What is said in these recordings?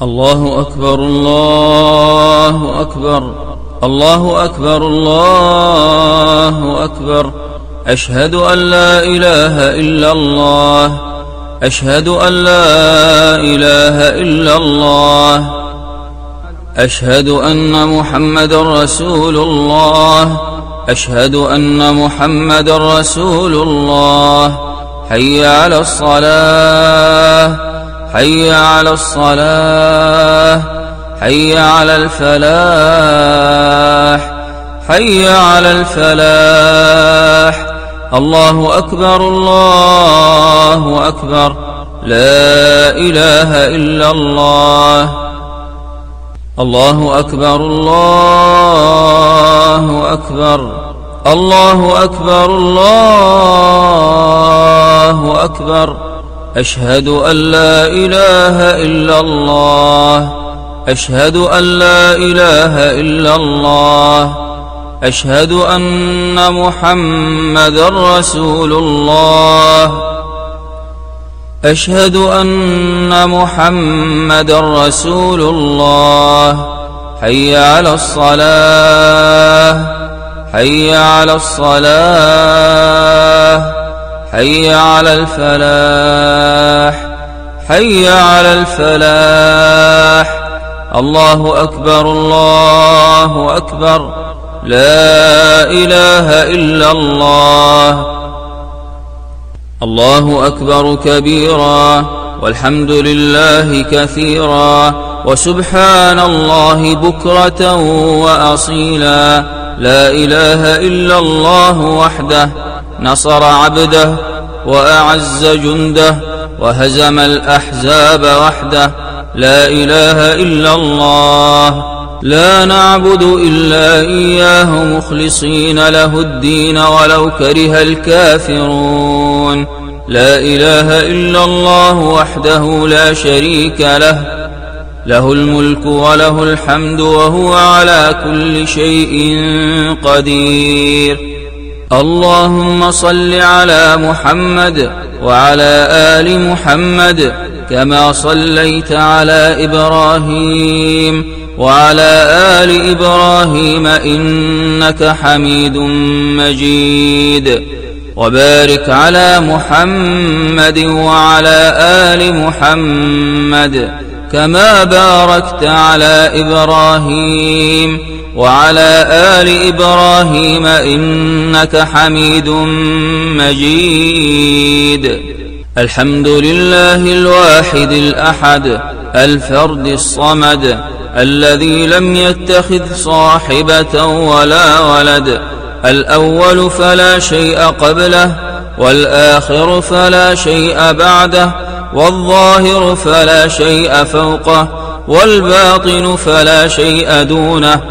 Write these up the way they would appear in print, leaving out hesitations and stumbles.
الله أكبر الله أكبر الله أكبر الله أكبر. أشهد أن لا إله إلا الله، أشهد أن لا إله إلا الله، أشهد أن محمدا رسول الله، أشهد أن محمدا رسول الله. حي على الصلاة، حي على الصلاة، حي على الفلاح، حي على الفلاح. الله أكبر الله أكبر. لا إله إلا الله. الله أكبر الله أكبر. الله أكبر الله أكبر. أشهد أن لا إله إلا الله، أشهد أن لا إله إلا الله، أشهد أن محمدا رسول الله، أشهد أن محمدا رسول الله. حي على الصلاة، حي على الصلاة، حي على الفلاح، حي على الفلاح. الله أكبر الله أكبر. لا إله إلا الله. الله أكبر كبيرا، والحمد لله كثيرا، وسبحان الله بكرة وأصيلا. لا إله إلا الله وحده، نصر عبده وأعز جنده وهزم الأحزاب وحده. لا إله إلا الله. لا نعبد إلا إياه مخلصين له الدين ولو كره الكافرون. لا إله إلا الله وحده لا شريك له، له الملك وله الحمد وهو على كل شيء قدير. اللهم صل على محمد وعلى آل محمد كما صليت على إبراهيم وعلى آل إبراهيم إنك حميد مجيد. وبارك على محمد وعلى آل محمد كما باركت على إبراهيم وعلى آل إبراهيم إنك حميد مجيد. الحمد لله الواحد الأحد الفرد الصمد الذي لم يتخذ صاحبة ولا ولد. الأول فلا شيء قبله، والآخر فلا شيء بعده، والظاهر فلا شيء فوقه، والباطن فلا شيء دونه.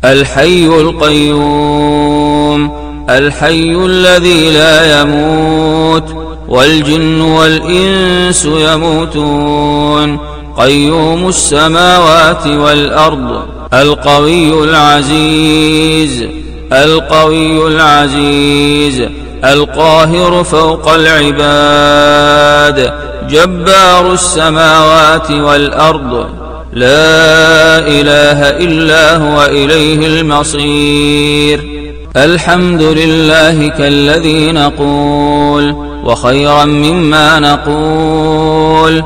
الحي القيوم، الحي الذي لا يموت، والجن والإنس يموتون. قيوم السماوات والأرض، القوي العزيز، القوي العزيز، القاهر فوق العباد، جبار السماوات والأرض. لا إله إلا هو إليه المصير. الحمد لله كالذي نقول وخيرا مما نقول.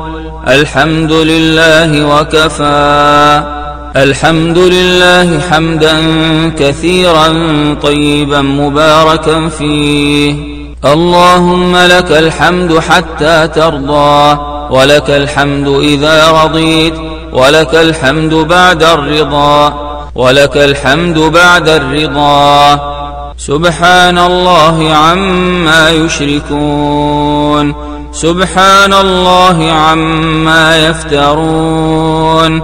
الحمد لله وكفى. الحمد لله حمدا كثيرا طيبا مباركا فيه. اللهم لك الحمد حتى ترضى، ولك الحمد إذا رضيت، ولك الحمد بعد الرضا، ولك الحمد بعد الرضا. سبحان الله عما يشركون، سبحان الله عما يفترون.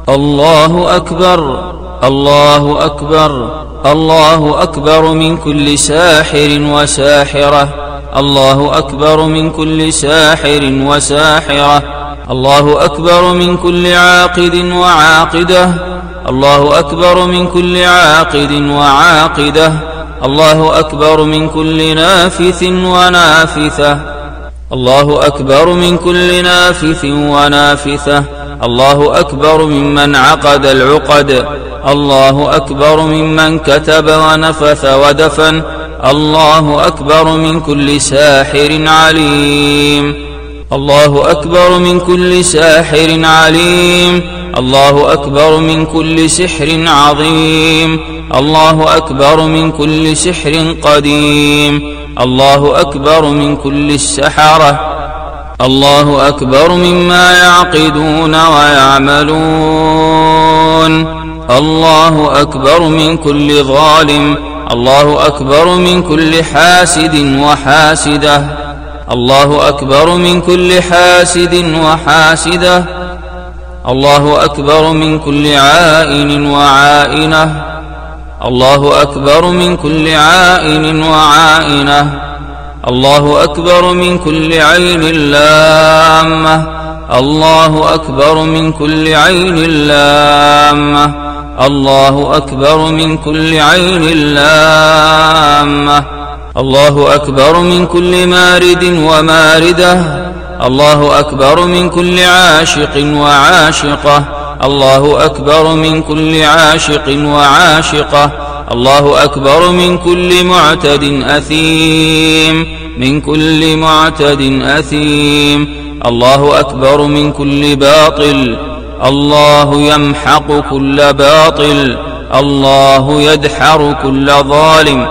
الله أكبر الله أكبر. الله أكبر من كل ساحر وساحرة. الله أكبر من كل ساحر وساحرة. الله أكبر من كل عاقد وعاقدة. الله أكبر من كل عاقد وعاقدة. الله أكبر من كل نافث ونافثة. الله أكبر من كل نافث ونافثة. الله أكبر ممن عقد العقد، الله أكبر ممن كتب ونفث ودفن، الله أكبر من كل ساحر عليم، الله أكبر من كل ساحر عليم، الله أكبر من كل سحر عظيم، الله أكبر من كل سحر قديم، الله أكبر من كل السحرة، الله أكبر مما يعقدون ويعملون، الله أكبر من كل ظالم، الله أكبر من كل حاسد وحاسدة، الله أكبر من كل حاسد وحاسدة، الله أكبر من كل عائن وعائنة، الله أكبر من كل عائن وعائنة، الله أكبر من كل عين لامة، الله أكبر من كل عين لامة، الله أكبر من كل عين لامة، الله أكبر من كل مارد وماردة، الله أكبر من كل عاشق وعاشقة، الله أكبر من كل عاشق وعاشقة، الله أكبر من كل معتد أثيم، من كل معتد أثيم، الله أكبر من كل باطل، الله يمحق كل باطل، الله يدحر كل ظالم،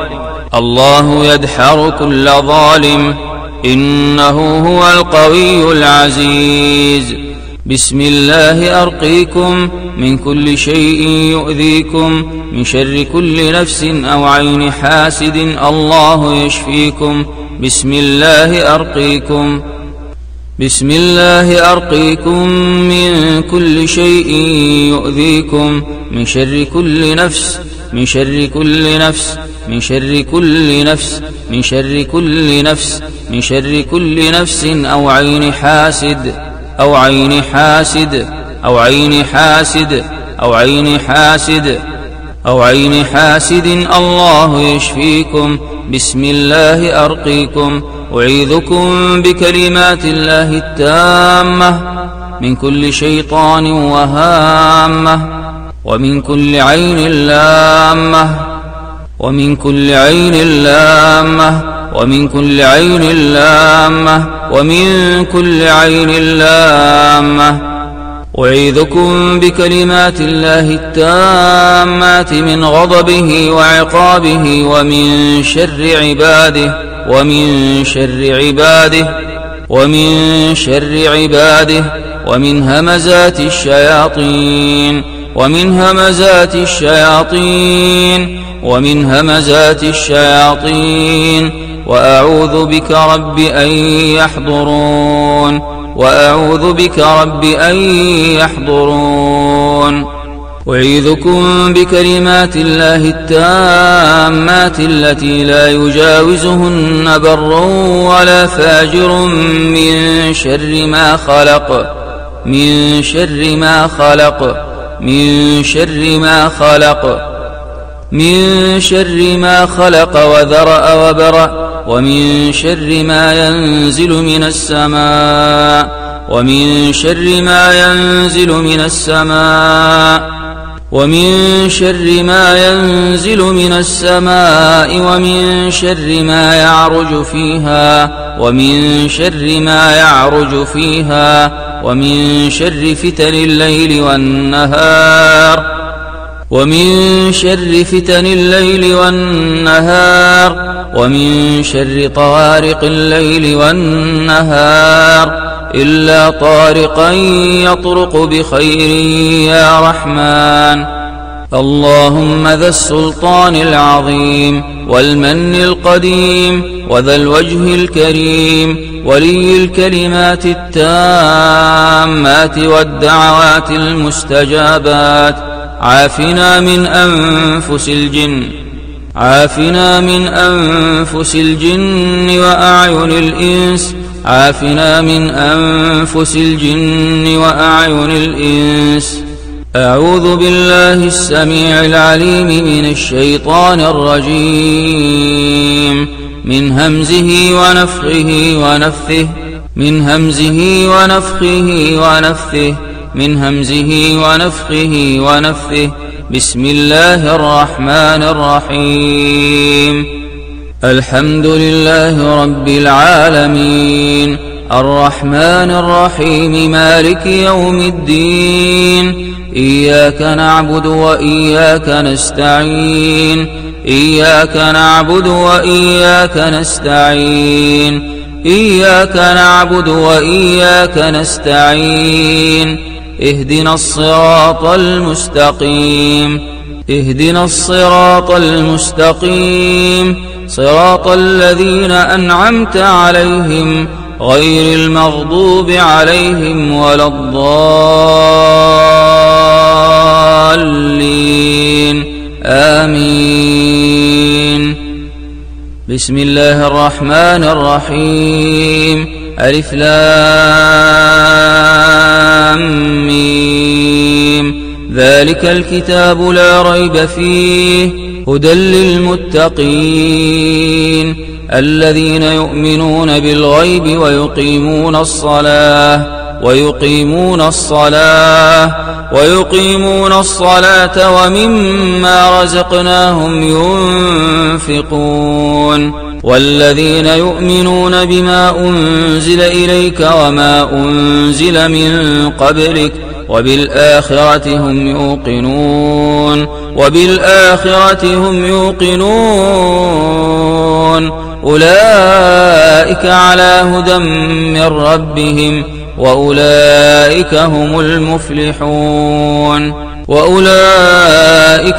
الله يدحر كل ظالم، إنه هو القوي العزيز. بسم الله أرقيكم من كل شيء يؤذيكم، من شر كل نفس أو عين حاسد، الله يشفيكم. بسم الله أرقيكم، بسم الله أرقيكم من كل شيء يؤذيكم، من شر كل نفس، من شر كل نفس، من شر كل نفس، من شر كل نفس، من شر كل نفس أو عين حاسد، أو عين حاسد، أو عين حاسد، أو عين حاسد، أو عين حاسد، الله يشفيكم. بسم الله أرقيكم، أعيذكم بكلمات الله التامة من كل شيطان وهامة، ومن كل عين لامة، ومن كل عين لامة، ومن كل عين لامة، ومن كل عين لامة. أعيذكم بكلمات الله التامات من غضبه وعقابه، ومن شر عباده، ومن شر عباده، ومن شر عباده، ومن همزات الشياطين، ومن همزات الشياطين، ومن همزات الشياطين. وأعوذ بك رب أن يحضرون، وأعوذ بك رب أن يحضرون. أعيذكم بكلمات الله التامات التي لا يجاوزهن بر ولا فاجر، من شر ما خلق، من شر ما خلق، من شر ما خلق، من شر ما خلق وذرأ وبرأ، ومن شر ما ينزل من السماء، ومن شر ما ينزل من السماء، ومن شر ما ينزل من السماء، ومن شر ما يعرج فيها، ومن شر ما يعرج فيها، ومن شر فتن الليل والنهار، ومن شر فتن الليل والنهار، ومن شر طوارق الليل والنهار، إلا طارقا يطرق بخير يا رحمن. اللهم ذا السلطان العظيم والمن القديم وذا الوجه الكريم، ولي الكلمات التامات والدعوات المستجابات، عافنا من أنفس الجن، عافنا من أنفس الجن وأعين الإنس، عافنا من أنفس الجن وأعين الإنس. أعوذ بالله السميع العليم من الشيطان الرجيم، من همزه ونفخه ونفثه، من همزه ونفخه ونفثه. من همزه ونفخه ونفثه. بسم الله الرحمن الرحيم. الحمد لله رب العالمين الرحمن الرحيم مالك يوم الدين. إياك نعبد وإياك نستعين. إياك نعبد وإياك نستعين. إياك نعبد وإياك نستعين. اهدنا الصراط المستقيم. اهدنا الصراط المستقيم صراط الذين أنعمت عليهم غير المغضوب عليهم ولا الضالين. آمين. بسم الله الرحمن الرحيم. ألف لام ميم. ذلك الكتاب لا ريب فيه هدى للمتقين الذين يؤمنون بالغيب ويقيمون الصلاة ومما رزقناهم ينفقون والذين يؤمنون بما أنزل إليك وما أنزل من قبلك وبالآخرة هم يوقنون أولئك على هدى من ربهم وأولئك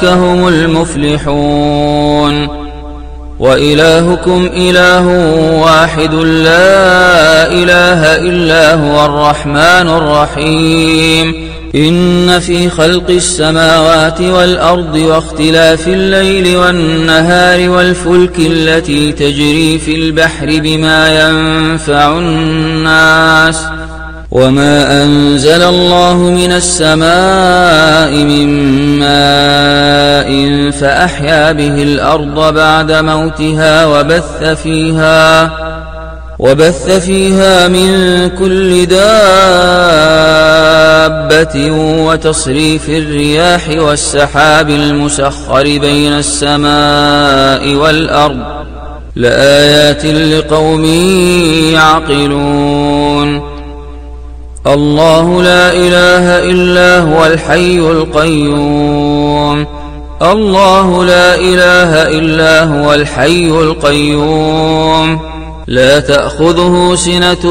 هم المفلحون. وإلهكم إله واحد لا إله إلا هو الرحمن الرحيم. إن في خلق السماوات والأرض واختلاف الليل والنهار والفلك التي تجري في البحر بما ينفع الناس وما أنزل الله من السماء من ماء فأحيا به الأرض بعد موتها وبث فيها من كل دابة وتصريف الرياح والسحاب المسخر بين السماء والأرض لآيات لقوم يعقلون. الله لا إله إلا هو الحي القيوم. الله لا إله إلا هو الحي القيوم لا تأخذه سنة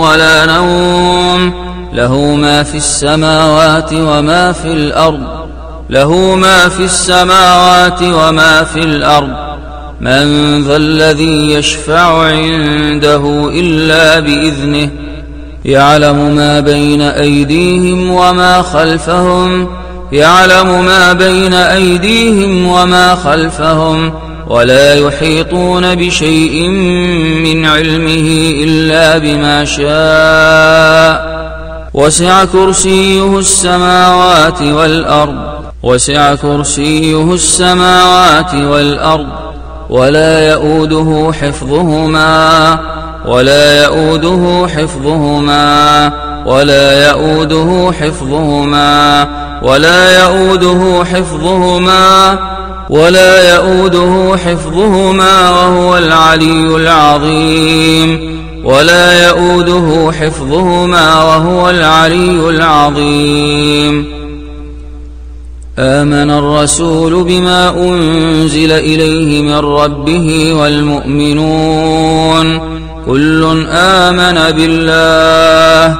ولا نوم له ما في السماوات وما في الأرض من ذا الذي يشفع عنده إلا بإذنه يعلم ما بين أيديهم وما خلفهم ولا يحيطون بشيء من علمه إلا بما شاء وسع كرسيه السماوات والأرض ولا يؤوده حفظهما وهو العلي العظيم. آمن الرسول بما أنزل إليه من ربه والمؤمنون كل آمن بالله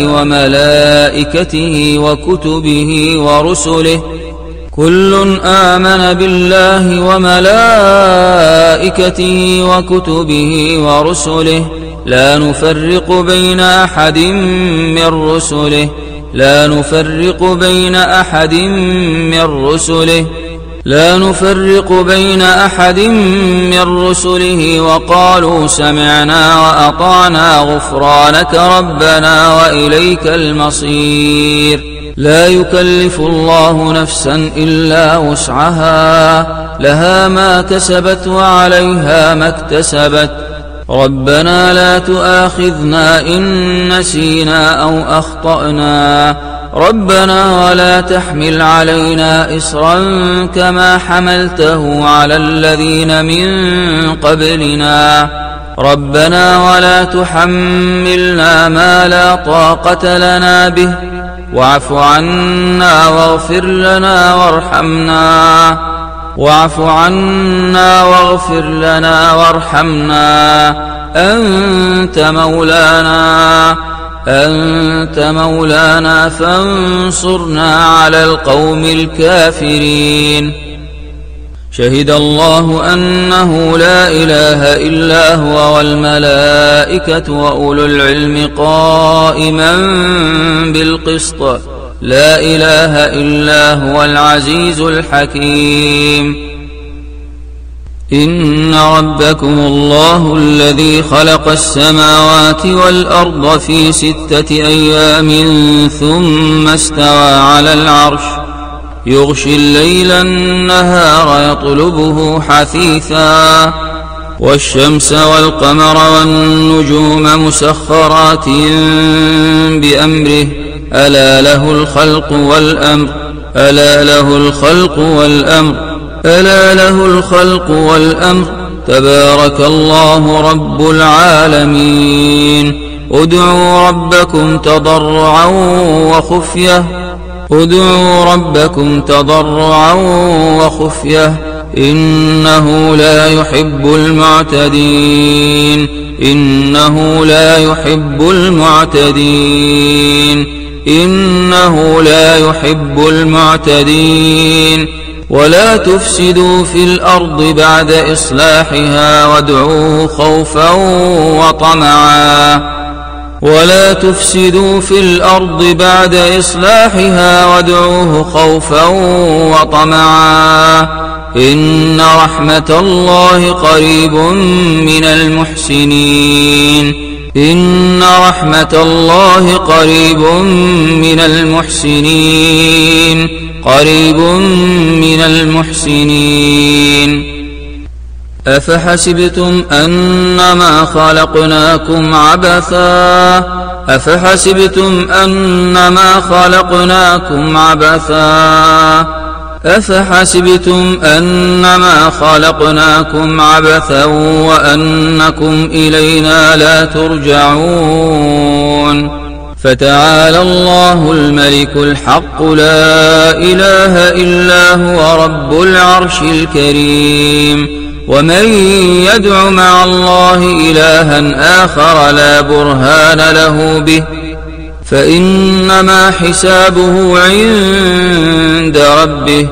وملائكته وكتبه ورسله لا نفرق بين أحد من رسله وقالوا سمعنا وأطعنا غفرانك ربنا وإليك المصير. لا يكلف الله نفسا إلا وسعها لها ما كسبت وعليها ما اكتسبت ربنا لا تؤاخذنا إن نسينا أو أخطأنا ربنا ولا تحمل علينا إصرا كما حملته على الذين من قبلنا ربنا ولا تحملنا ما لا طاقة لنا به واعف عنا واغفر لنا وارحمنا أنت مولانا فانصرنا على القوم الكافرين شهد الله أنه لا إله إلا هو والملائكة وأولو العلم قائما بالقسط لا إله إلا هو العزيز الحكيم إن ربكم الله الذي خلق السماوات والأرض في 6 أيام ثم استوى على العرش يغشي الليل النهار يطلبه حثيثا والشمس والقمر والنجوم مسخرات بأمره ألا له الخلق والأمر تبارك الله رب العالمين ادعوا ربكم تضرعا وخفية إنه لا يحب المعتدين ولا تفسدوا في الأرض بعد إصلاحها وادعوه خوفا وطمعا إن رحمة الله قريب من المحسنين أفحسبتم أنما خلقناكم عبثا وأنكم إلينا لا ترجعون فتعالى الله الملك الحق لا إله إلا هو رب العرش الكريم ومن يدع مع الله إلها آخر لا برهان له به فإنما حسابه عند ربه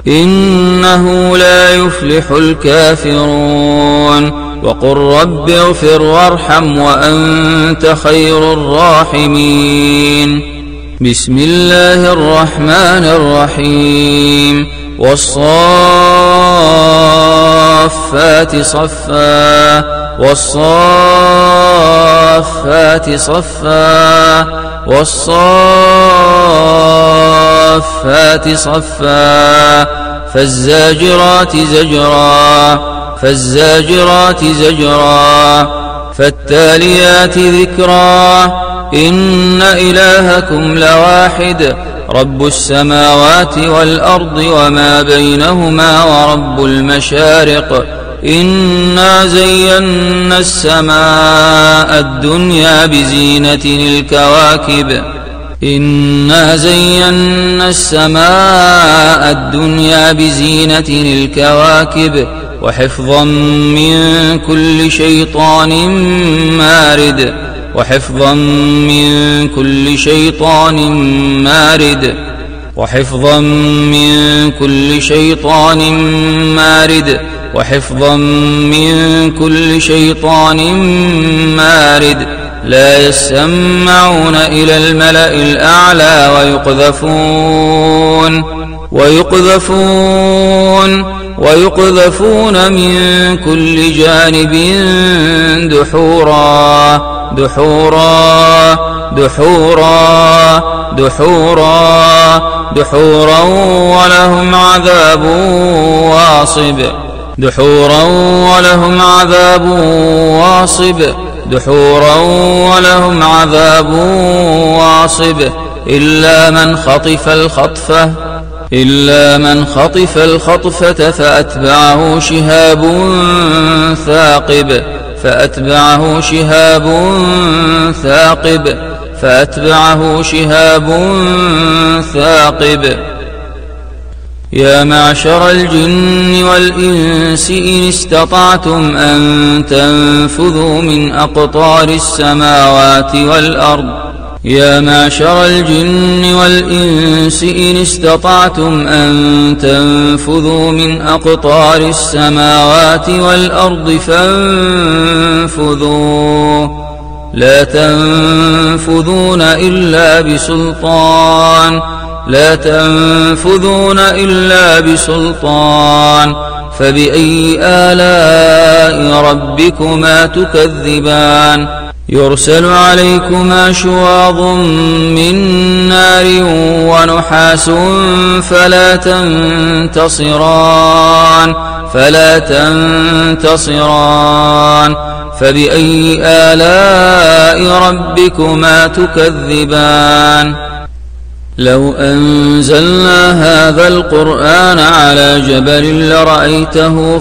إنه لا يفلح الكافرون وقل رب اغفر وارحم وأنت خير الراحمين بسم الله الرحمن الرحيم والصافات صفا فالزاجرات زجرا فالتاليات ذكرا إن إلهكم لواحد رب السماوات والأرض وما بينهما ورب المشارق إنا زينا السماء الدنيا بزينة الكواكب وحفظا من كل شيطان مارد لا يسمعون إلى الملأ الأعلى ويقذفون ويقذفون من كل جانب دحورا دحورا دحورا دحورا دحورا ولهم عذاب واصب دحورا ولهم عذاب واصب دحورا ولهم عذاب واصب إلا من خطف الخطفة فأتبعه شهاب ثاقب يا معشر الجن والإنس إن استطعتم أن تنفذوا من أقطار السماوات والأرض يا معشر الجن والإنس إن استطعتم أن تنفذوا من أقطار السماوات والأرض فانفذوا لا تنفذون إلا بسلطان فبأي آلاء ربكما تكذبان يرسل عليكما شواظ من نار ونحاس فلا تنتصران فبأي آلاء ربكما تكذبان لو أنزلنا هذا القرآن على جبل لرأيته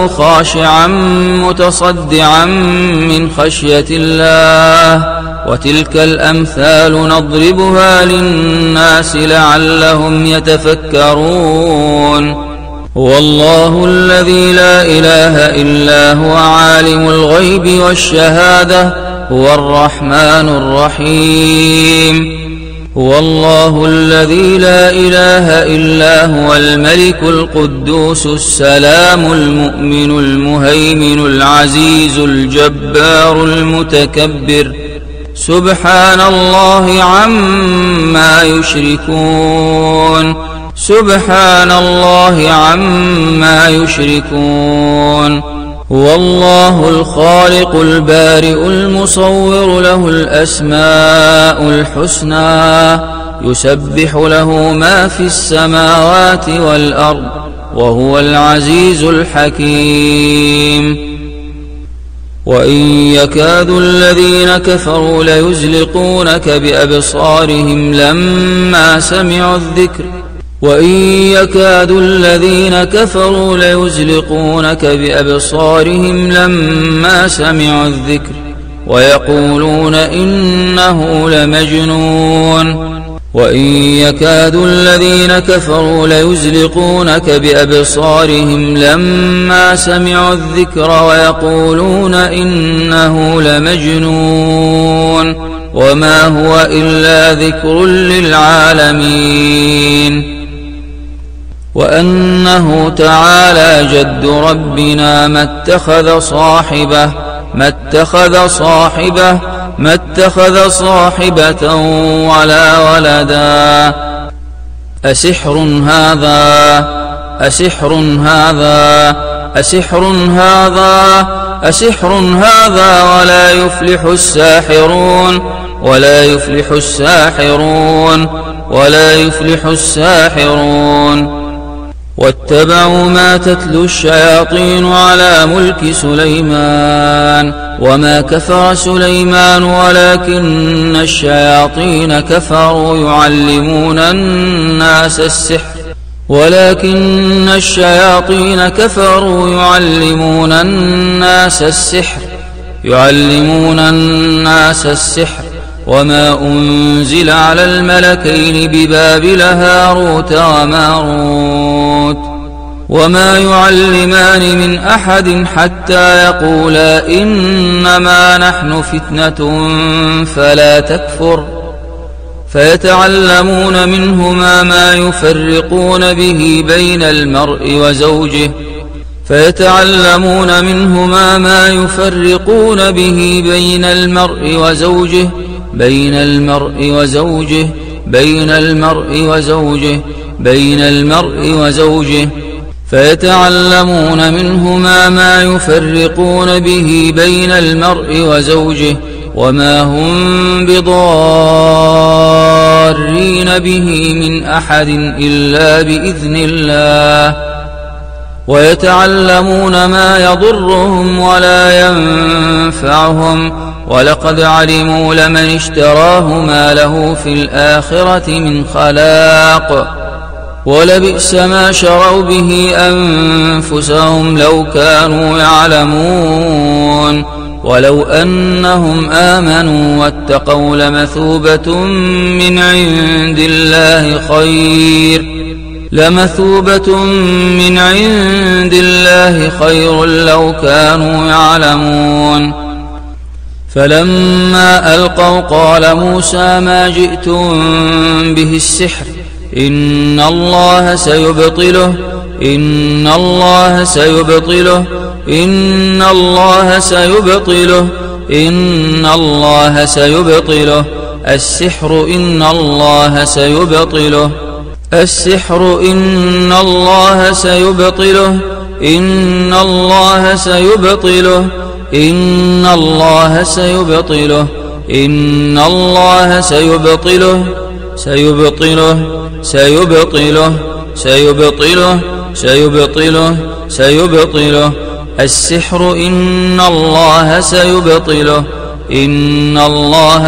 خاشعا متصدعا من خشية الله وتلك الأمثال نضربها للناس لعلهم يتفكرون والله الذي لا إله إلا هو عالم الغيب والشهادة هو الرحمن الرحيم والله الذي لا إله إلا هو الملك القدوس السلام المؤمن المهيمن العزيز الجبار المتكبر سبحان الله عما يشركون هو الله الخالق البارئ المصور له الأسماء الحسنى يسبح له ما في السماوات والأرض وهو العزيز الحكيم وإن يكاد الذين كفروا ليزلقونك بأبصارهم لما سمعوا الذكر ويقولون إنه لمجنون وما هو إلا ذكر للعالمين وأنه تعالى جد ربنا ما اتخذ صاحبة ولا ولدا أسحر هذا ولا يفلح الساحرون واتبعوا ما تتلو الشياطين على ملك سليمان وما كفر سليمان ولكن الشياطين كفروا يعلمون الناس السحر وما أنزل على الملكين ببابل هاروت وماروت وما يعلمان من أحد حتى يقولا إنما نحن فتنة فلا تكفر فيتعلمون منهما ما يفرقون به بين المرء وزوجه بين المرء وزوجه فيتعلمون منهما ما يفرقون به بين المرء وزوجه وما هم بضارين به من أحد إلا بإذن الله ويتعلمون ما يضرهم ولا ينفعهم ولقد علموا لمن اشتراه ما له في الآخرة من خلاق ولبئس ما شروا به أنفسهم لو كانوا يعلمون ولو أنهم آمنوا واتقوا لمثوبة من عند الله خير لو كانوا يعلمون فلما ألقوا قال موسى ما جئتم به السحر إن الله سيبطله السحر إن الله سيبطله إن الله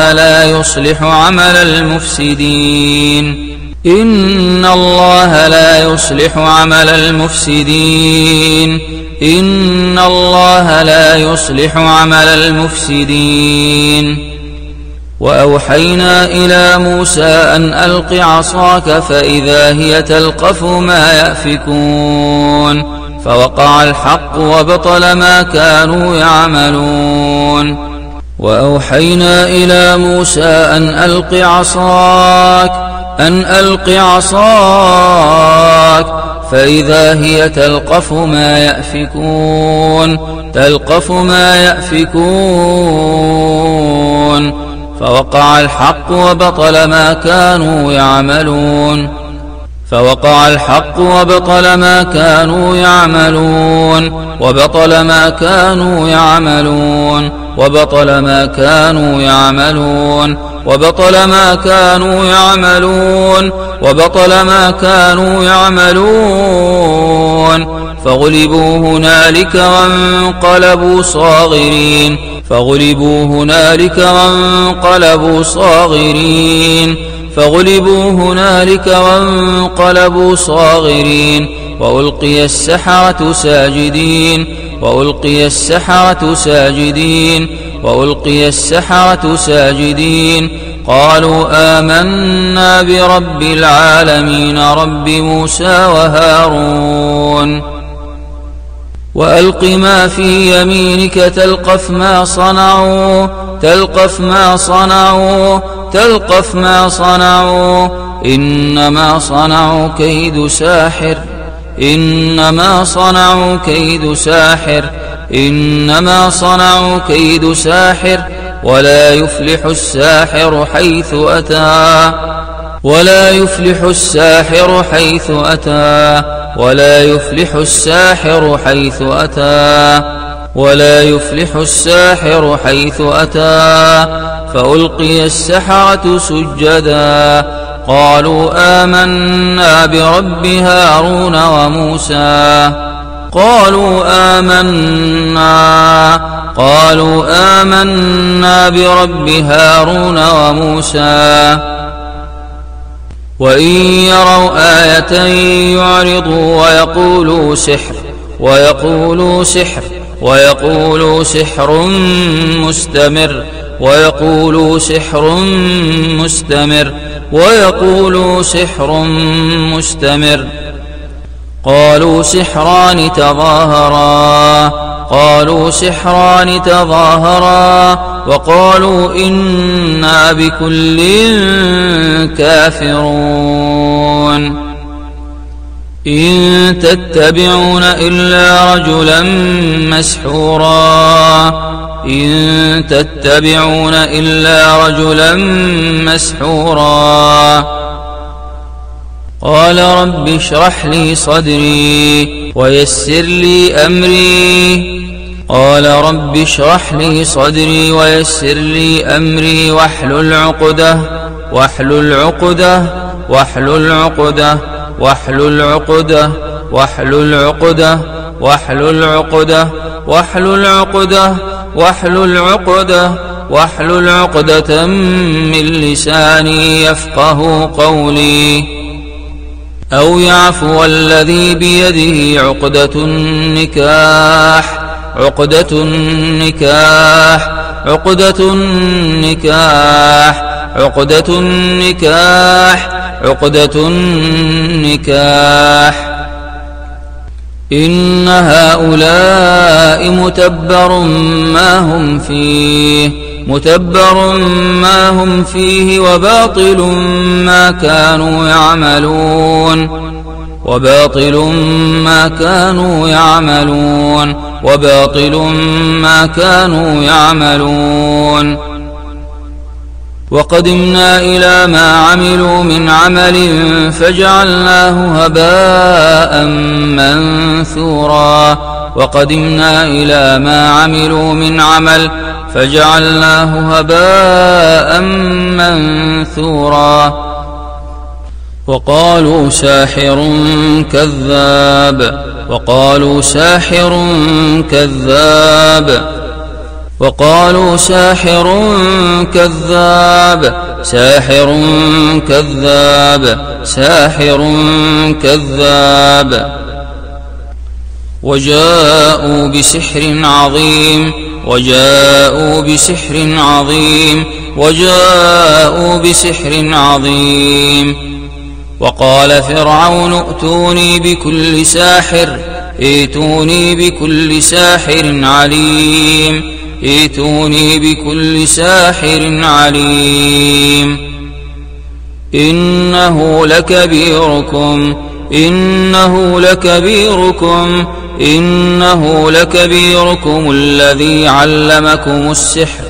لا يصلح عمل المفسدين إن الله لا يصلح عمل المفسدين وأوحينا إلى موسى أن ألق عصاك فإذا هي تلقف ما يأفكون فوقع الحق وبطل ما كانوا يعملون وأوحينا إلى موسى أن ألق عصاك فإذا هي تلقف ما يأفكون فوقع الحق وبطل ما كانوا يعملون وبطل ما كانوا يعملون فغلبوا هنالك وانقلبوا صاغرين وألقي السحرة ساجدين قالوا آمنا برب العالمين رب موسى وهارون وألق ما في يمينك تلقف ما صنعوا إنما صنعوا كيد ساحر ولا يفلح الساحر حيث أتى ولا يفلح الساحر حيث أتى فألقي السحرة سجدا قالوا آمنا برب هارون وموسى وإن يروا آية يعرضوا ويقولوا سحر مستمر قالوا سحران تظاهرا وقالوا إنا بكل كافرون إن تتبعون إلا رجلا مسحورا قال رب اشرح لي صدري ويسر لي أمري واحلل عقدة من لساني يفقه قولي أو يعفو الذي بيده عقدة النكاح إن هؤلاء متبر ما هم فيه وباطل ما كانوا يعملون وقدمنا إلى ما عملوا من عمل فجعلناه هباء منثورا وقالوا ساحر كذاب وجاءوا بسحر عظيم وقال فرعون ائتوني بكل ساحر عليم إنه لكبيركم الذي علمكم السحر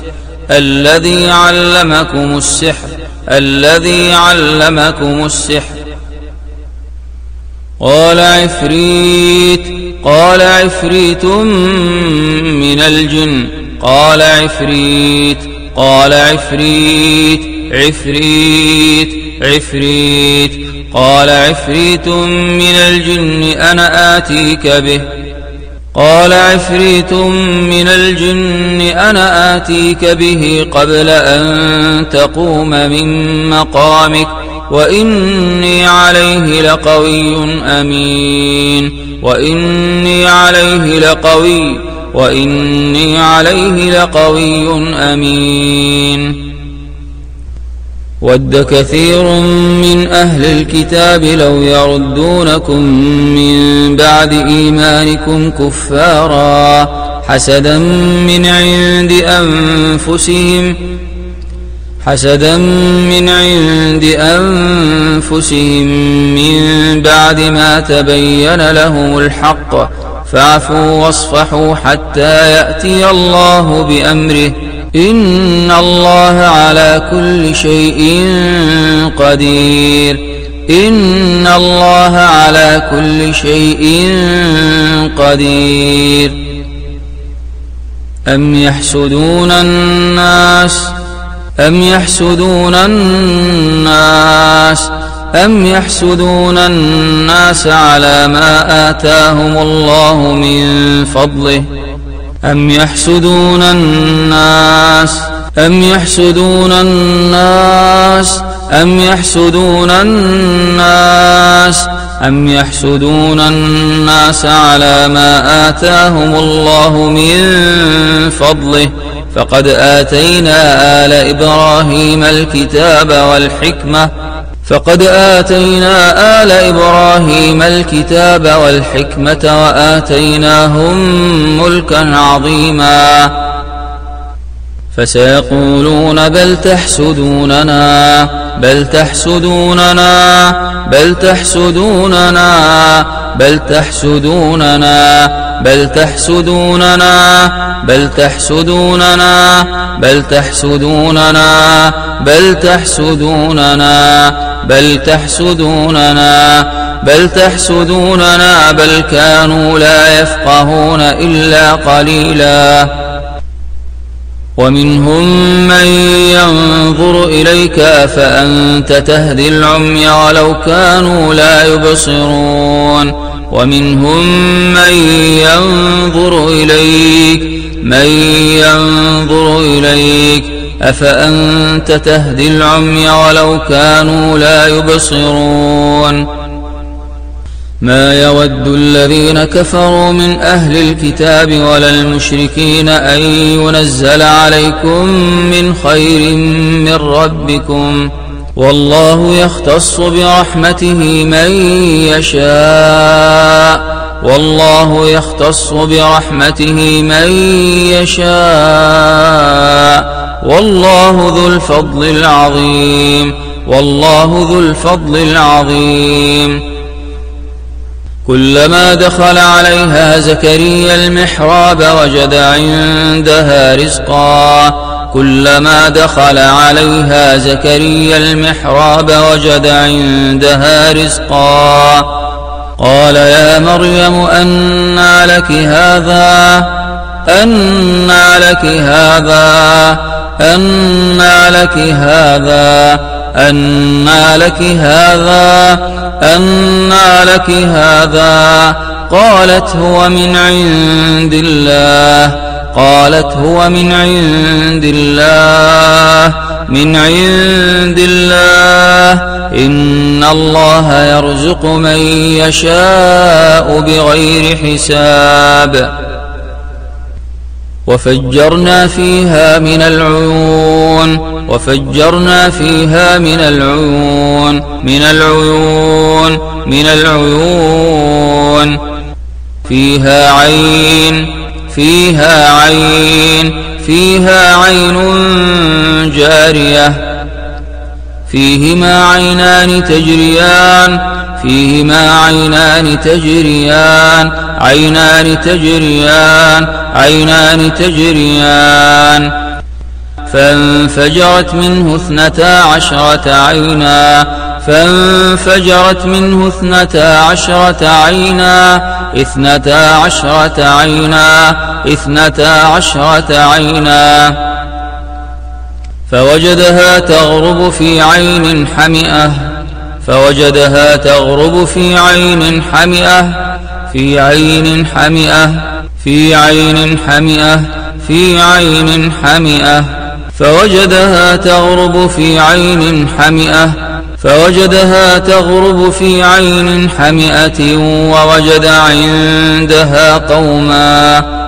قال عفريت من الجن أنا آتيك به قبل أن تقوم من مقامك وإني عليه لقوي أمين ود كثير من أهل الكتاب لو يردونكم من بعد إيمانكم كفارا حسدا من عند أنفسهم من بعد ما تبين لهم الحق فاعفوا واصفحوا حتى يأتي الله بأمره إن الله على كل شيء قدير أم يحسدون الناس على ما آتاهم الله من فضله أم يحسدون الناس على ما آتاهم الله من فضله فقد آتينا آل إبراهيم الكتاب والحكمة فقد آتينا آل إبراهيم الكتاب والحكمة وآتيناهم ملكا عظيما فسيقولون بل تحسدوننا بل تحسدوننا بل تحسدوننا بل تحسدوننا بل تحسدوننا بل تحسدوننا بل تحسدوننا بل تحسدوننا بل تحسدوننا بل تحسدوننا بل كانوا لا يفقهون إلا قليلا ومنهم من ينظر إليك أفأنت تهدي العمي ولو كانوا لا يبصرون ومنهم من ينظر إليك أفأنت تهدي العمي ولو كانوا لا يبصرون ما يود الذين كفروا من أهل الكتاب ولا المشركين أن ينزل عليكم من خير من ربكم والله يختص برحمته من يشاء والله يختص برحمته من يشاء والله ذو الفضل العظيم والله ذو الفضل العظيم كلما دخل عليها زكريا المحراب وجد عندها رزقا كلما دخل عليها زكريا المحراب وجد عندها رزقا قال يا مريم أنى لك هذا أنى لك هذا أنى لك هذا أنى لك هذا أنى لك هذا قالت هو من عند الله قالت هو من عند الله من عند الله إن الله يرزق من يشاء بغير حساب وفجرنا فيها من العيون وفجرنا فيها من العيون فيها عين جارية فيهما عينان تجريان فانفجرت منه 12 عينا فانفجرت منه 12 عينا فوجدها تغرب في عين حمئة فوجدها تغرب في عين حمئة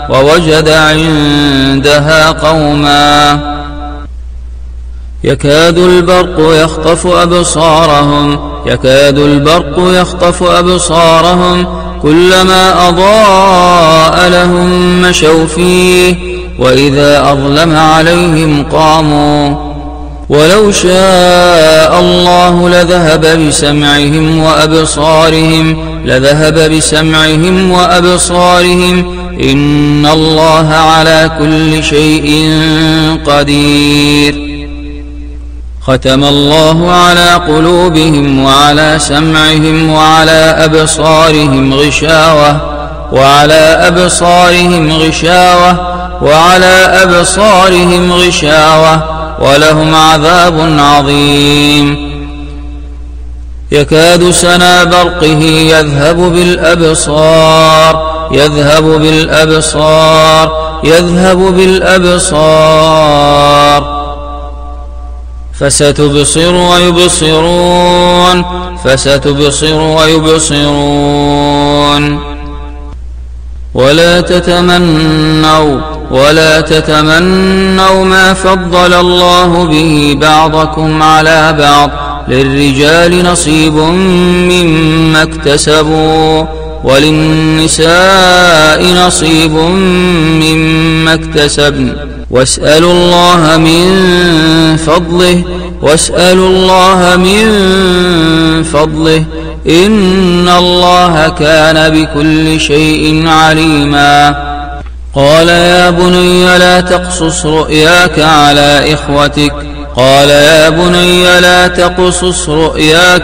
ووجد عندها قوما يكاد البرق يخطف أبصارهم كلما أضاء لهم مشوا فيه وإذا أظلم عليهم قاموا ولو شاء الله لذهب بسمعهم وأبصارهم إن الله على كل شيء قدير ختم الله على قلوبهم وعلى سمعهم وعلى أبصارهم غشاوة ولهم عذاب عظيم يكاد سنا برقه يذهب بالأبصار فستبصر ويبصرون ولا تتمنوا ما فضل الله به بعضكم على بعض للرجال نصيب مما اكتسبوا وللنساء نصيب مما اكتسبن واسألوا الله من فضله إن الله كان بكل شيء عليما. قال يا بني لا تقصص رؤياك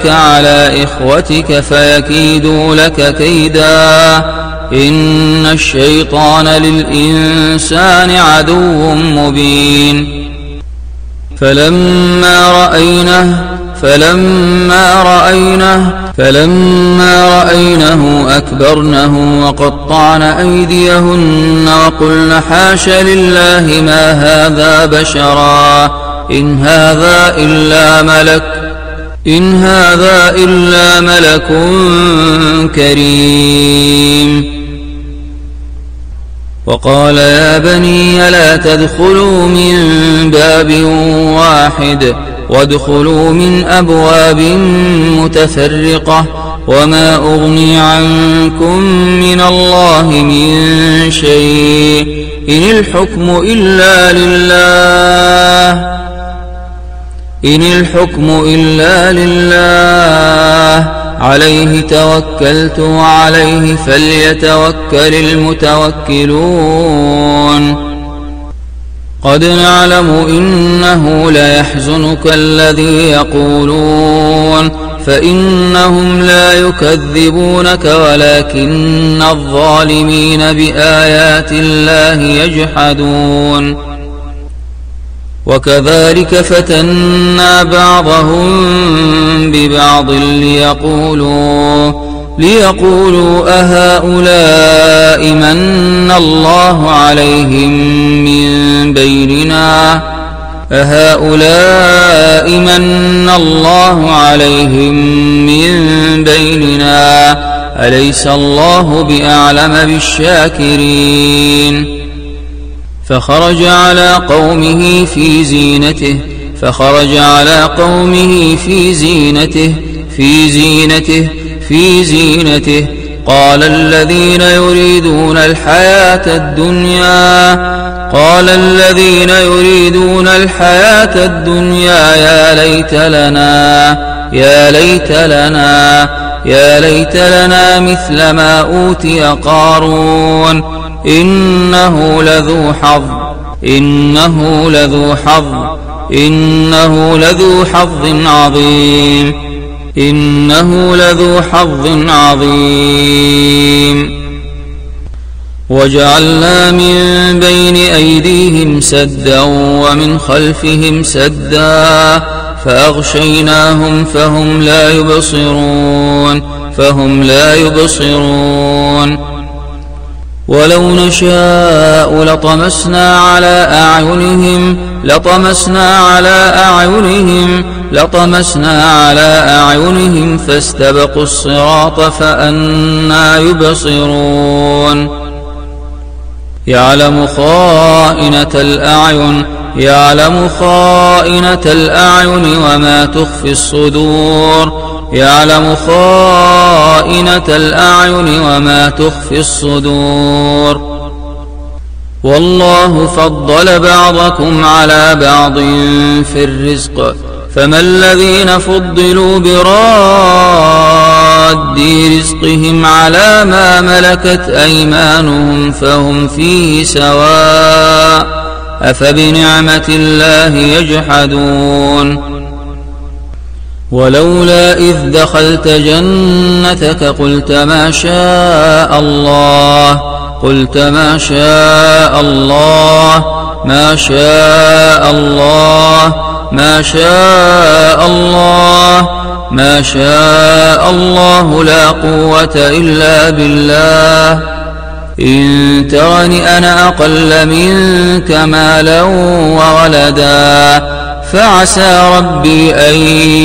على إخوتك فيكيدوا لك كيدا إن الشيطان للإنسان عدو مبين. فلما رأينه أكبرنه وقطعن أيديهن وقلن حاش لله ما هذا بشرا إن هذا إلا ملك كريم. وقال يا بني لا تدخلوا من باب واحد وادخلوا من أبواب متفرقة وما أغني عنكم من الله من شيء إن الحكم إلا لله عليه توكلت وعليه فليتوكل المتوكلون. قد نعلم إنه ليحزنك الذي يقولون فإنهم لا يكذبونك ولكن الظالمين بآيات الله يجحدون. وكذلك فتنا بعضهم ببعض ليقولوا أهؤلاء من الله عليهم من بيننا أليس الله بأعلم بالشاكرين. فخرج على قومه في زينته قال الذين يريدون الحياة الدنيا يا ليت لنا مثل ما أوتي قارون إنه لذو حظ عظيم. وجعلنا من بين أيديهم سدا ومن خلفهم سدا فأغشيناهم فهم لا يبصرون. ولو نشاء لطمسنا على أعينهم فاستبقوا الصراط فأنى يبصرون. يعلم خائنة الأعين وما تخفي الصدور والله فضل بعضكم على بعض في الرزق فما الذين فضلوا براد رزقهم على ما ملكت أيمانهم فهم فيه سواء أفبنعمة الله يجحدون. ولولا إذ دخلت جنتك قلت ما شاء الله لا قوة إلا بالله إن ترني أنا أقل منك مالا وولدا فعسى ربي أن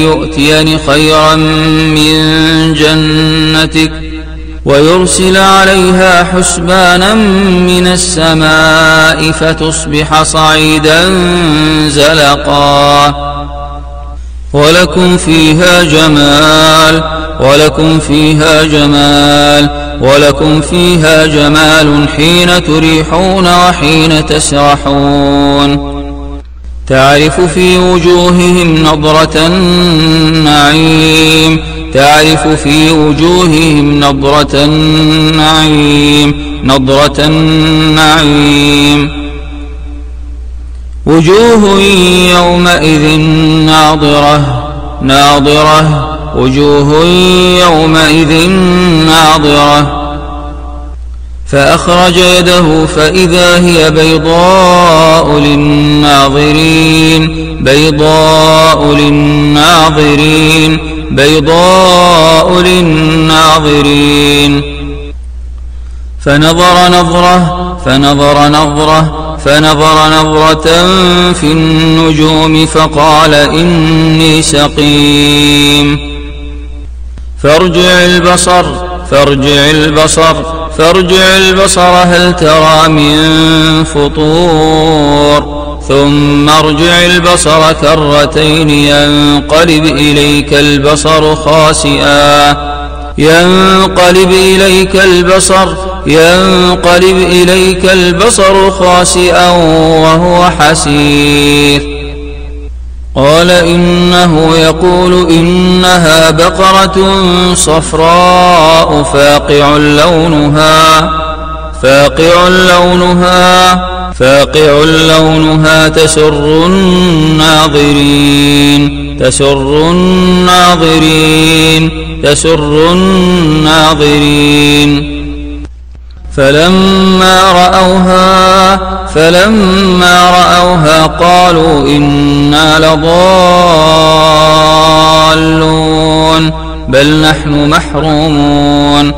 يؤتيني خيرا من جنتك ويرسل عليها حسبانا من السماء فتصبح صعيدا زلقا. ولكم فيها جمال ولكم فيها جمال حين تريحون وحين تسرحون. تعرف في وجوههم نضرة النعيم وجوه يومئذ ناضرة فأخرج يده فإذا هي بيضاء للناظرين فنظر نظرة في النجوم فقال إني سقيم. فارجع البصر هل ترى من فطور ثم ارجع البصر كرتين ينقلب إليك البصر خاسئا وهو حسير. قال إنه يقول إنها بقرة صفراء فاقع لونها تسر الناظرين. فلما رأوها قالوا إنا لضالون بل نحن محرومون.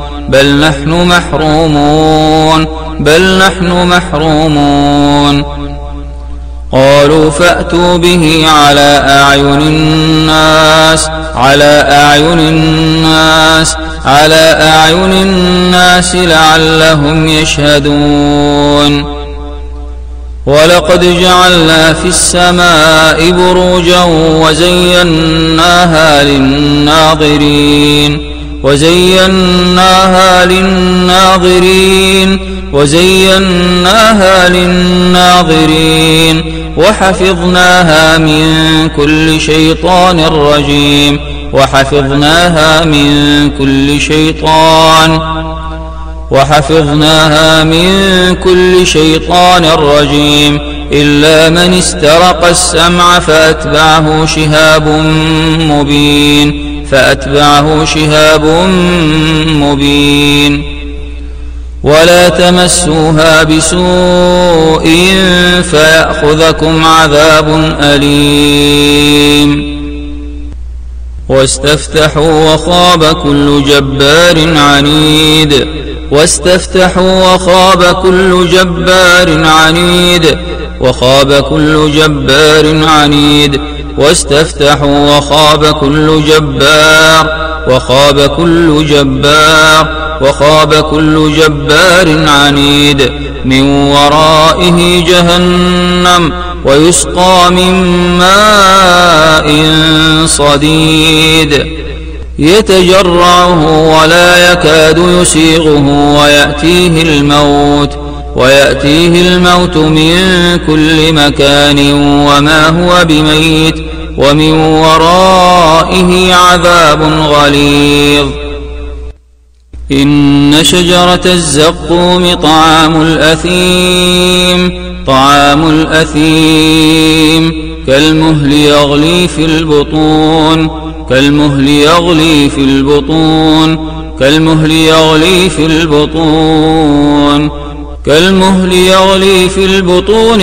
قالوا فأتوا به على أعين الناس لعلهم يشهدون. ولقد جعلنا في السماء بروجا وزيناها للناظرين وحفظناها من كل شيطان رجيم إلا من استرق السمع فأتبعه شهاب مبين. ولا تمسوها بسوء فيأخذكم عذاب أليم. واستفتحوا وخاب كل جبار عنيد من ورائه جهنم ويسقى من ماء صديد يتجرعه ولا يكاد يسيغه ويأتيه الموت من كل مكان وما هو بميت ومن ورائه عذاب غليظ. إن شجرة الزقوم طعام الأثيم كالمهل يغلي في البطون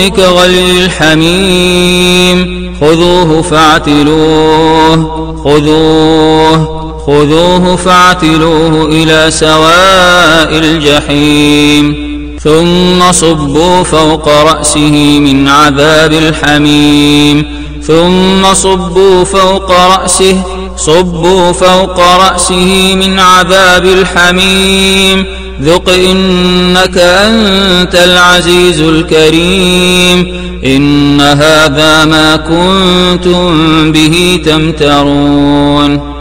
كغلي الحميم. خذوه فاعتلوه إلى سواء الجحيم ثم صبوا فوق رأسه من عذاب الحميم ذق إنك أنت العزيز الكريم إن هذا ما كنتم به تمترون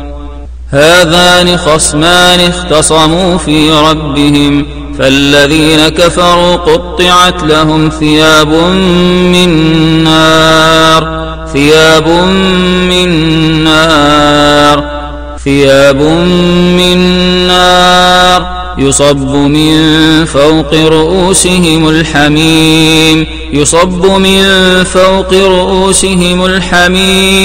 هذان خصمان اختصموا في ربهم فالذين كفروا قطعت لهم ثياب من نار يصب من فوق رؤوسهم الحميم يصب من فوق رؤوسهم الحميم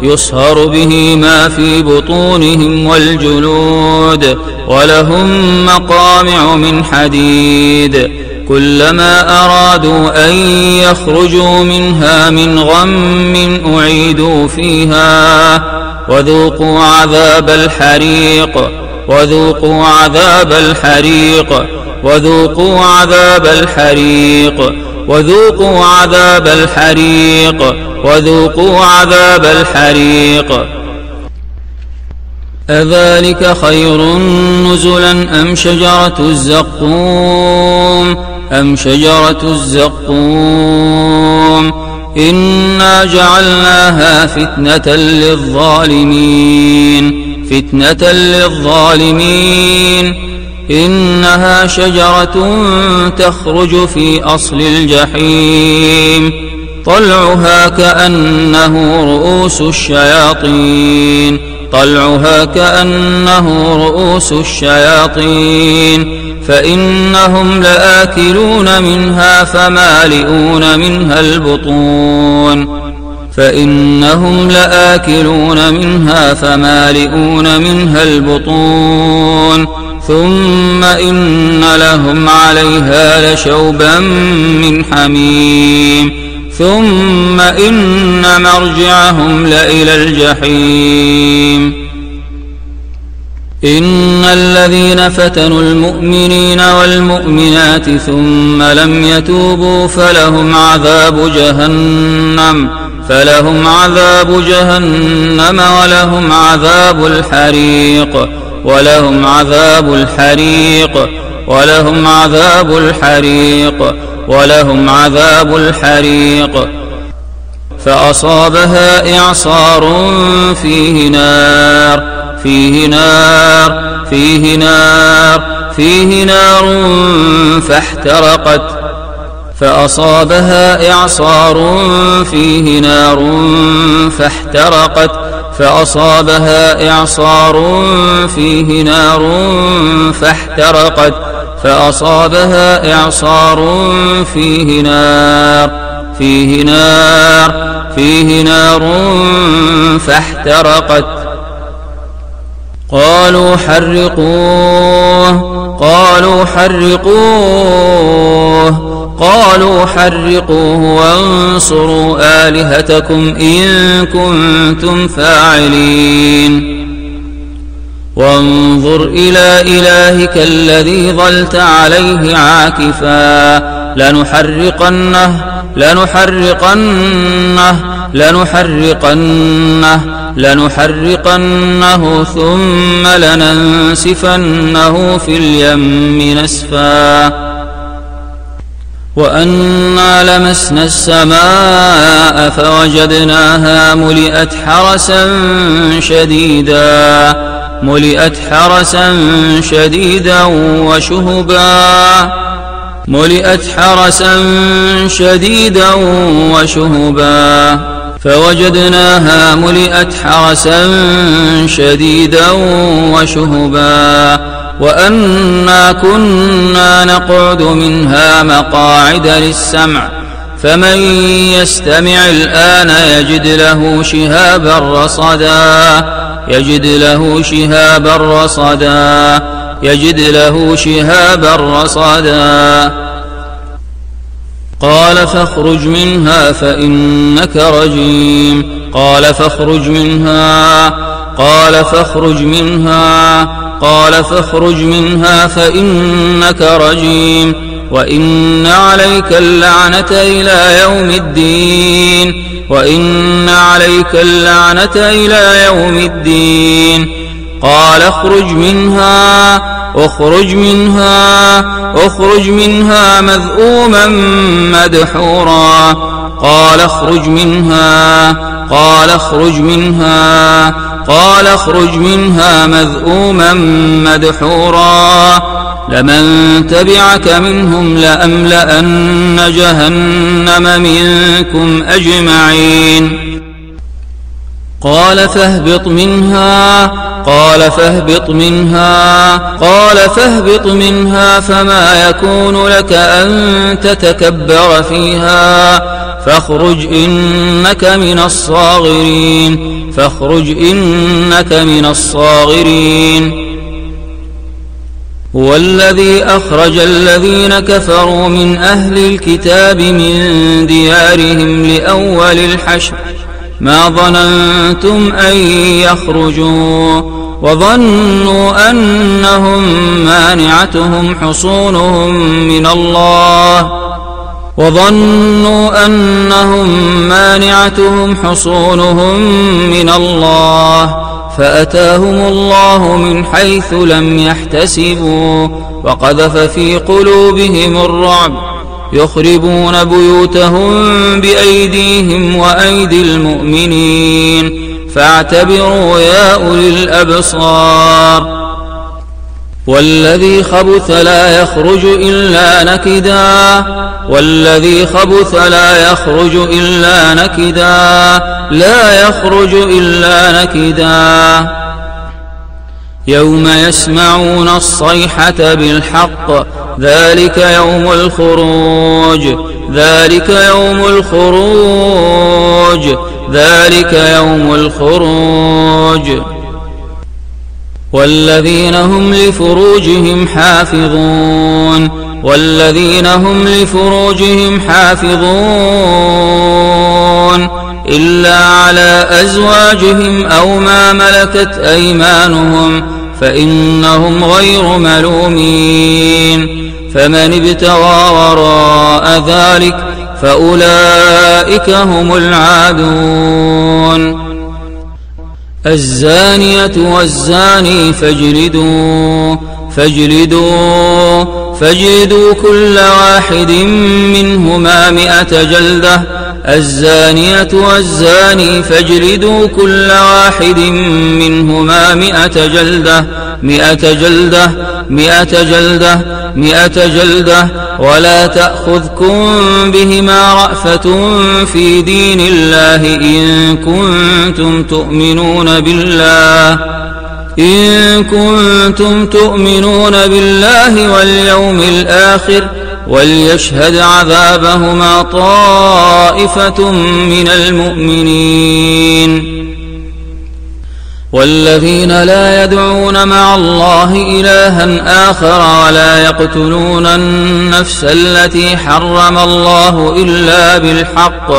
يصهر به ما في بطونهم والجلود ولهم مقامع من حديد كلما أرادوا أن يخرجوا منها من غم أعيدوا فيها وذوقوا عذاب الحريق وذوقوا عذاب الحريق وذوقوا عذاب الحريق وذوقوا عذاب الحريق وذوقوا عذاب الحريق أذلك خير نزلا أم شجرة الزقوم إنا جعلناها فتنة للظالمين إنها شجرة تخرج في أصل الجحيم طلعها كأنه رؤوس الشياطين فإنهم لآكلون منها فمالئون منها البطون ثم إن لهم عليها لشوبا من حميم ثم إن مرجعهم لإلى الجحيم إن الذين فتنوا المؤمنين والمؤمنات ثم لم يتوبوا فلهم عذاب جهنم ولهم عذاب الحريق ولهم عذاب الحريق فأصابها إعصار فيه نار فاحترقت فأصابها إعصار فيه نار فاحترقت قالوا حرقوه وانصروا آلهتكم إن كنتم فاعلين وانظر إلى إلهك الذي ظلت عليه عاكفا لنحرقنه ثم لننسفنه في اليم نسفا وأنا لمسنا السماء فوجدناها ملئت حرسا شديدا وشهبا فوجدناها ملئت حرسا شديدا وشهبا وأنا كنا نقعد منها مقاعد للسمع فمن يستمع الآن يجد له شهابا رصدا قال فاخرج منها فإنك رجيم قال فاخرج منها قال فاخرج منها فإنك رجيم وإن عليك اللعنة إلى يوم الدين وإن عليك اللعنة إلى يوم الدين قال اخرج منها مذءوما مدحورا قال اخرج منها مذءوما مدحورا لمن تبعك منهم لأملأن جهنم منكم أجمعين قال فاهبط منها فما يكون لك أن تتكبر فيها فاخرج إنك من الصاغرين هو الذي أخرج الذين كفروا من أهل الكتاب من ديارهم لأول الحشر ما ظننتم أن يخرجوا وظنوا أنهم مانعتهم حصونهم من الله فأتاهم الله من حيث لم يحتسبوا وقذف في قلوبهم الرعب يخربون بيوتهم بأيديهم وأيدي المؤمنين فاعتبروا يا أولي الأبصار والذي خبث لا يخرج إلا نكدا يوم يسمعون الصيحة بالحق ذلك يوم الخروج والذين هم لفروجهم حافظون إلا على أزواجهم أو ما ملكت أيمانهم فإنهم غير ملومين فمن ابتغى وراء ذلك فأولئك هم العادون الزانية والزاني فاجلدوا كل واحد منهما 100 جلدة الزانية والزاني فاجلدوا كل واحد منهما 100 جلدة ولا تأخذكم بهما رأفة في دين الله إن كنتم تؤمنون بالله واليوم الآخر وليشهد عذابهما طائفة من المؤمنين والذين لا يدعون مع الله إلها آخر ولا يقتلون النفس التي حرم الله إلا بالحق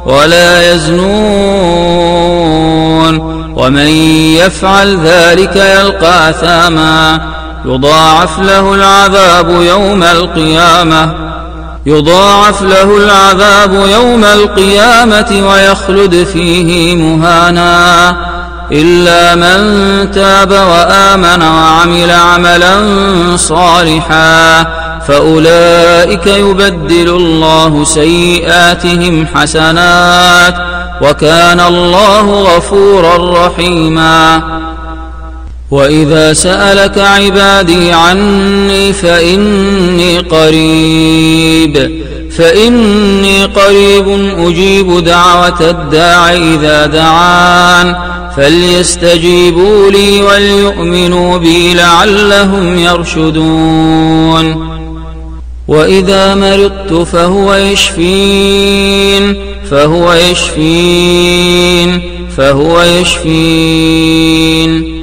ولا يزنون ومن يفعل ذلك يلقى أثاما يضاعف له العذاب يوم القيامة ويخلد فيه مهانا إلا من تاب وآمن وعمل عملا صالحا فأولئك يبدل الله سيئاتهم حسنات وكان الله غفورا رحيما وإذا سألك عبادي عني فإني قريب أجيب دعوة الداع إذا دعان فليستجيبوا لي وليؤمنوا بي لعلهم يرشدون وإذا مرضت فهو يشفين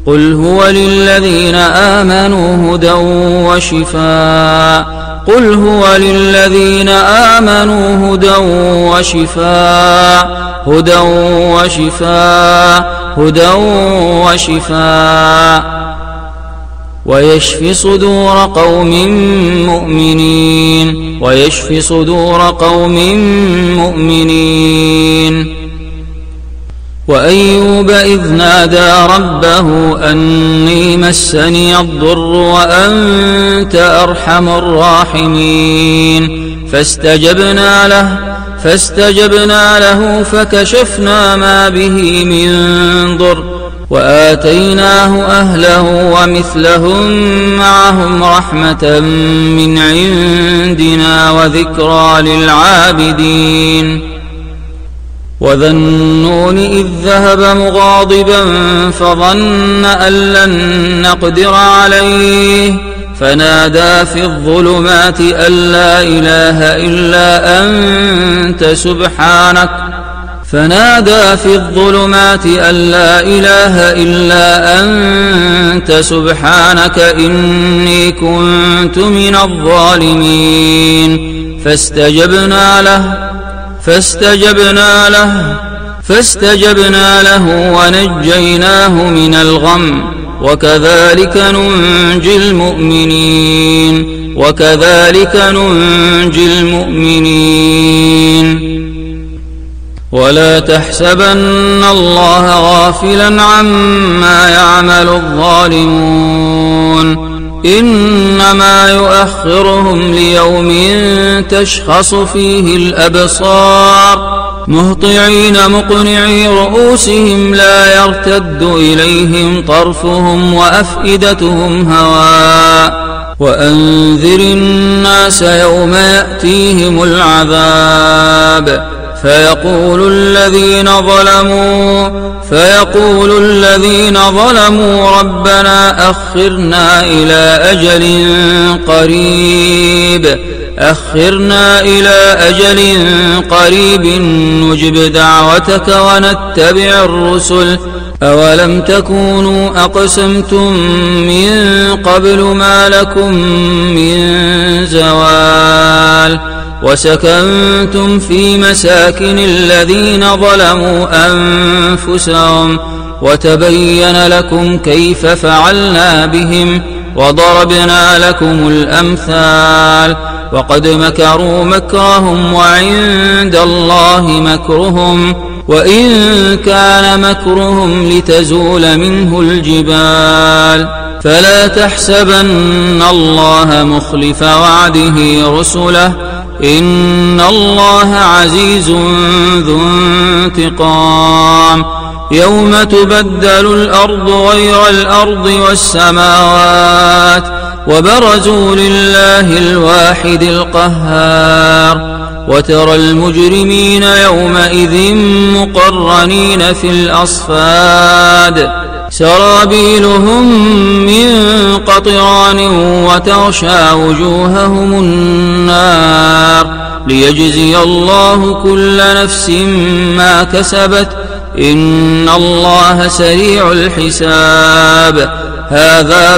قل هو للذين آمنوا هدى وشفاء قل هو للذين آمنوا هدى وشفاء هدى وشفاء هدى وشفاء ويشفي صدور قوم مؤمنين ويشفي صدور قوم مؤمنين. وأيوب إذ نادى ربه أني مسني الضر وأنت أرحم الراحمين فاستجبنا له فكشفنا ما به من ضر وآتيناه أهله ومثلهم معهم رحمة من عندنا وذكرى للعابدين. وذا النون إذ ذهب مغاضبا فظن أن لن نقدر عليه فنادى في الظلمات أن لا إله إلا أنت سبحانك إني كنت من الظالمين. فاستجبنا له ونجيناه من الغم وكذلك ننجي المؤمنين. ولا تحسبن الله غافلا عما يعمل الظالمون إنما يؤخرهم ليوم تشخص فيه الأبصار مهطعين مقنعي رؤوسهم لا يرتد إليهم طرفهم وأفئدتهم هواء. وأنذر الناس يوم يأتيهم العذاب فيقول الذين ظلموا ربنا أخرنا إلى أجل قريب نجب دعوتك ونتبع الرسل أولم تكونوا أقسمتم من قبل ما لكم من زوال وسكنتم في مساكن الذين ظلموا أنفسهم وتبين لكم كيف فعلنا بهم وضربنا لكم الأمثال. وقد مكروا مكرهم وعند الله مكرهم وإن كان مكرهم لتزول منه الجبال. فلا تحسبن الله مخلف وعده رسله إن الله عزيز ذو انتقام. يوم تبدل الأرض غير الأرض والسماوات وبرزوا لله الواحد القهار وترى المجرمين يومئذ مقرنين في الأصفاد سرابيلهم من قطران وتغشى وجوههم النار ليجزي الله كل نفس ما كسبت إن الله سريع الحساب. هذا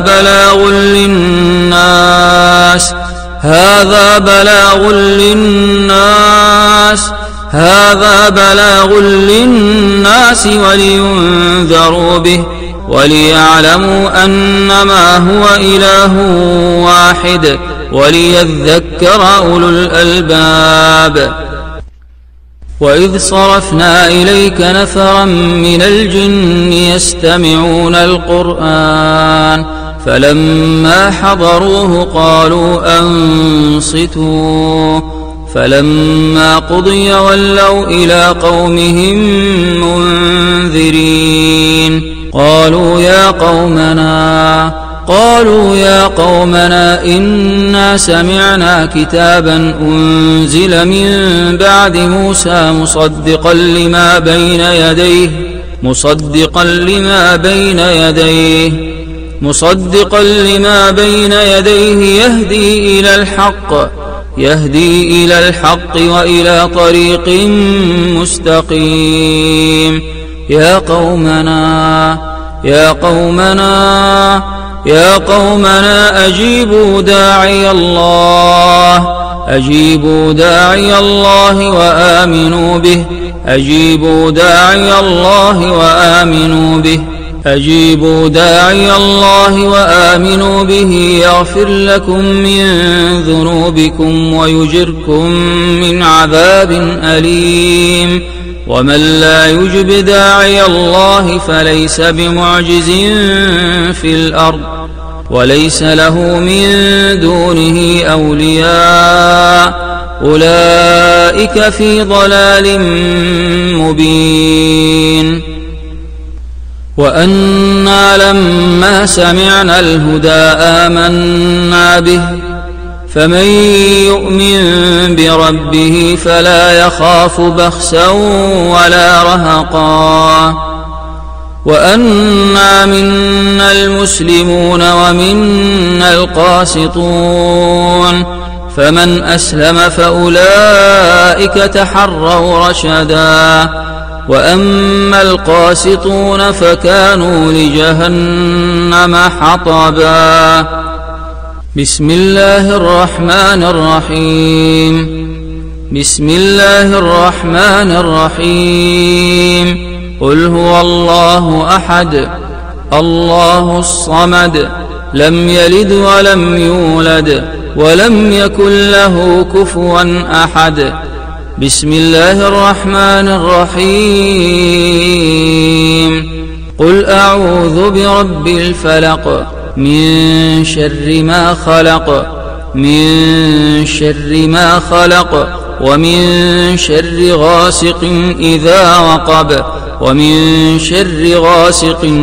بلاغ للناس ولينذروا به وليعلموا أنما هو إله واحد وليذكر أولو الألباب. وإذ صرفنا إليك نفرا من الجن يستمعون القرآن فلما حضروه قالوا أنصتوا فلما قضي ولوا إلى قومهم منذرين قالوا يا قومنا إنا سمعنا كتابا أنزل من بعد موسى مصدقا لما بين يديه يهدي إلى الحق وإلى طريق مستقيم. يا قومنا أجيبوا داعي الله وآمنوا به أجيبوا داعي الله وآمنوا به يغفر لكم من ذنوبكم ويجركم من عذاب أليم ومن لا يجب داعي الله فليس بمعجز في الأرض وليس له من دونه أولياء أولئك في ضلال مبين وأنا لما سمعنا الهدى آمنا به فمن يؤمن بربه فلا يخاف بخسا ولا رهقا وأنا منا المسلمون ومنا القاسطون فمن أسلم فأولئك تحروا رشدا وأما القاسطون فكانوا لجهنم حطبا بسم الله الرحمن الرحيم قل هو الله أحد الله الصمد لم يلد ولم يولد ولم يكن له كفوا أحد بسم الله الرحمن الرحيم قل أعوذ برب الفلق من شر ما خلق ومن شر غاسق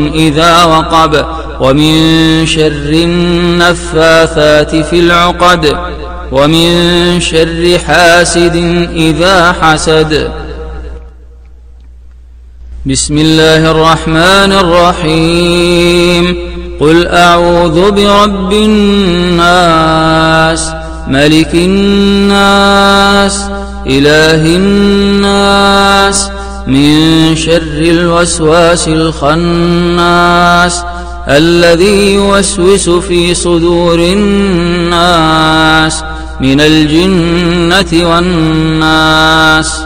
إذا وقب ومن شر النفاثات في العقد ومن شر حاسد إذا حسد بسم الله الرحمن الرحيم قل أعوذ برب الناس ملك الناس إله الناس من شر الوسواس الخناس الذي يوسوس في صدور الناس من الجنة والناس